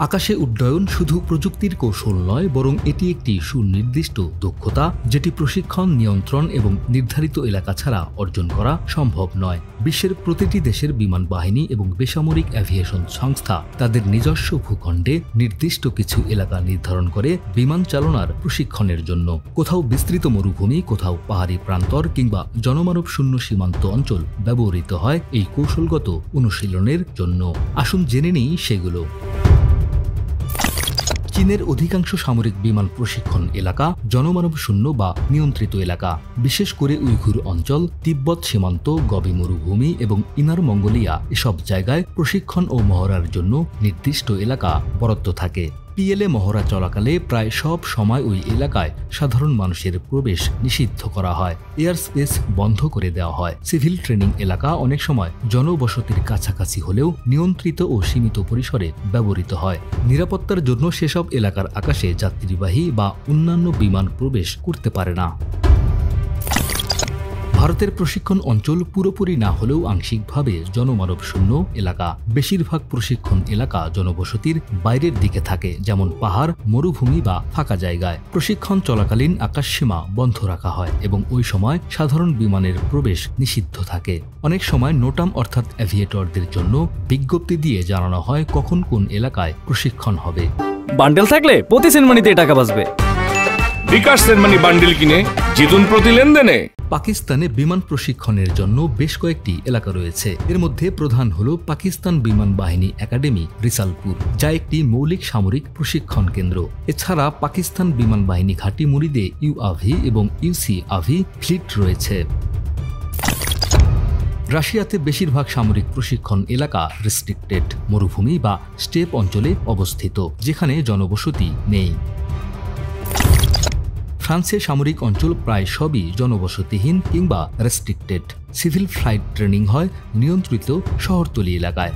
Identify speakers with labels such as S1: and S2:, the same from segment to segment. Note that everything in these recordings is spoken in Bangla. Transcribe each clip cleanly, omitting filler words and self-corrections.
S1: আকাশে উড্ডয়ন শুধু প্রযুক্তির কৌশল নয়, বরং এটি একটি সুনির্দিষ্ট দক্ষতা যেটি প্রশিক্ষণ, নিয়ন্ত্রণ এবং নির্ধারিত এলাকা ছাড়া অর্জন করা সম্ভব নয়। বিশ্বের প্রতিটি দেশের বিমান বাহিনী এবং বেসামরিক অ্যাভিয়েশন সংস্থা তাদের নিজস্ব ভূখণ্ডে নির্দিষ্ট কিছু এলাকা নির্ধারণ করে বিমান চালনার প্রশিক্ষণের জন্য। কোথাও বিস্তৃত মরুভূমি, কোথাও পাহাড়ি প্রান্তর কিংবা জনমানব শূন্য সীমান্ত অঞ্চল ব্যবহৃত হয় এই কৌশলগত অনুশীলনের জন্য। আসুন জেনে নিই সেগুলো। চীনের অধিকাংশ সামরিক বিমান প্রশিক্ষণ এলাকা জনমানব শূন্য বা নিয়ন্ত্রিত এলাকা। বিশেষ করে উইঘুর অঞ্চল, তিব্বত সীমান্ত, গবি মরুভূমি এবং ইনার মঙ্গোলিয়া এসব জায়গায় প্রশিক্ষণ ও মহড়ার জন্য নির্দিষ্ট এলাকা বরাদ্দ থাকে। পিএলএ মহড়া চলাকালে প্রায় সব সময় ওই এলাকায় সাধারণ মানুষের প্রবেশ নিষিদ্ধ করা হয়, এয়ার স্পেস বন্ধ করে দেওয়া হয়। সিভিল ট্রেনিং এলাকা অনেক সময় জনবসতির কাছাকাছি হলেও নিয়ন্ত্রিত ও সীমিত পরিসরে ব্যবহৃত হয়। নিরাপত্তার জন্য সেসব এলাকার আকাশে যাত্রীবাহী বা অন্যান্য বিমান প্রবেশ করতে পারে না। ভারতের প্রশিক্ষণ অঞ্চল পুরোপুরি না হলেও আংশিকভাবে জনমানব শূন্য এলাকা। বেশিরভাগ প্রশিক্ষণ এলাকা জনবসতির বাইরের দিকে থাকে, যেমন পাহাড়, মরুভূমি বা ফাঁকা জায়গায়। প্রশিক্ষণ চলাকালীন আকাশসীমা বন্ধ রাখা হয় এবং ওই সময় সাধারণ বিমানের প্রবেশ নিষিদ্ধ থাকে। অনেক সময় নোটাম অর্থাৎ অ্যাভিয়েটরদের জন্য বিজ্ঞপ্তি দিয়ে জানানো হয় কখন কোন এলাকায় প্রশিক্ষণ হবে।
S2: বান্ডেল থাকলে প্রতি সেনমানিতে টাকা বাঁচবে।
S3: বিকাশ সেনমানি বান্ডেল কিনে জিতুন প্রতি লেনদেনে।
S1: পাকিস্তানে বিমান প্রশিক্ষণের জন্য বেশ কয়েকটি এলাকা রয়েছে। এর মধ্যে প্রধান হল পাকিস্তান বিমান বাহিনী একাডেমি, রিসালপুর, যা একটি মৌলিক সামরিক প্রশিক্ষণ কেন্দ্র। এছাড়া পাকিস্তান বিমান বাহিনী ঘাঁটি মুরিদে ইউআভি এবং ইউসিআভি ফ্লিট রয়েছে। রাশিয়াতে বেশিরভাগ সামরিক প্রশিক্ষণ এলাকা রেস্ট্রিক্টেড মরুভূমি বা স্টেপ অঞ্চলে অবস্থিত, যেখানে জনবসতি নেই। ফ্রান্সের সামরিক অঞ্চল প্রায় সবই জনবসতিহীন কিংবা রেস্ট্রিক্টেড। সিভিল ফ্লাইট ট্রেনিং হয় নিয়ন্ত্রিত শহরতলি এলাকায়।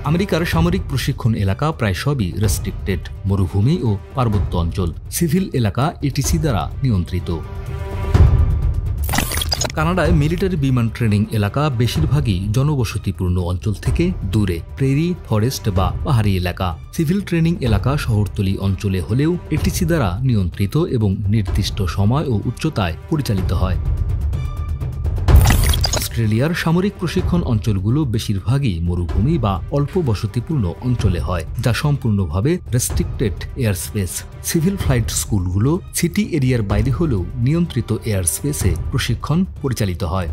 S1: আমেরিকার সামরিক প্রশিক্ষণ এলাকা প্রায় সবই রেস্ট্রিক্টেড মরুভূমি ও পার্বত্য অঞ্চল। সিভিল এলাকা এটিসি দ্বারা নিয়ন্ত্রিত। কানাডায় মিলিটারি বিমান ট্রেনিং এলাকা বেশিরভাগই জনবসতিপূর্ণ অঞ্চল থেকে দূরে, প্রেরি, ফরেস্ট বা পাহাড়ি এলাকা। সিভিল ট্রেনিং এলাকা শহরতলি অঞ্চলে হলেও এটিসি দ্বারা নিয়ন্ত্রিত এবং নির্দিষ্ট সময় ও উচ্চতায় পরিচালিত হয়। অস্ট্রেলিয়ার সামরিক প্রশিক্ষণ অঞ্চলগুলো বেশিরভাগই মরুভূমি বা অল্প বসতিপূর্ণ অঞ্চলে হয়, যা সম্পূর্ণভাবে restricted air space. Civil flight স্কুলগুলো সিটি এরিয়ার বাইরে হলেও নিয়ন্ত্রিত এয়ার স্পেসে প্রশিক্ষণ পরিচালিত হয়।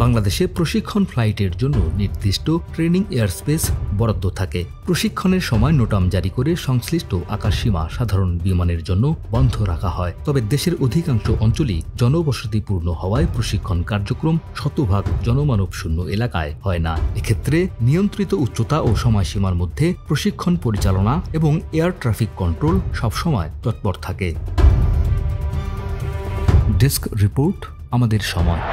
S1: বাংলাদেশে প্রশিক্ষণ ফ্লাইটের জন্য নির্দিষ্ট ট্রেনিং এয়ারস্পেস বরাদ্দ থাকে। প্রশিক্ষণের সময় নোটাম জারি করে সংশ্লিষ্ট আকাশসীমা সাধারণ বিমানের জন্য বন্ধ রাখা হয়। তবে দেশের অধিকাংশ অঞ্চলই জনবসতিপূর্ণ হওয়ায় প্রশিক্ষণ কার্যক্রম শতভাগ জনমানব শূন্য এলাকায় হয় না। এক্ষেত্রে নিয়ন্ত্রিত উচ্চতা ও সময়সীমার মধ্যে প্রশিক্ষণ পরিচালনা এবং এয়ার ট্রাফিক কন্ট্রোল সবসময় তৎপর থাকে। ডেস্ক রিপোর্ট, আমাদের সময়।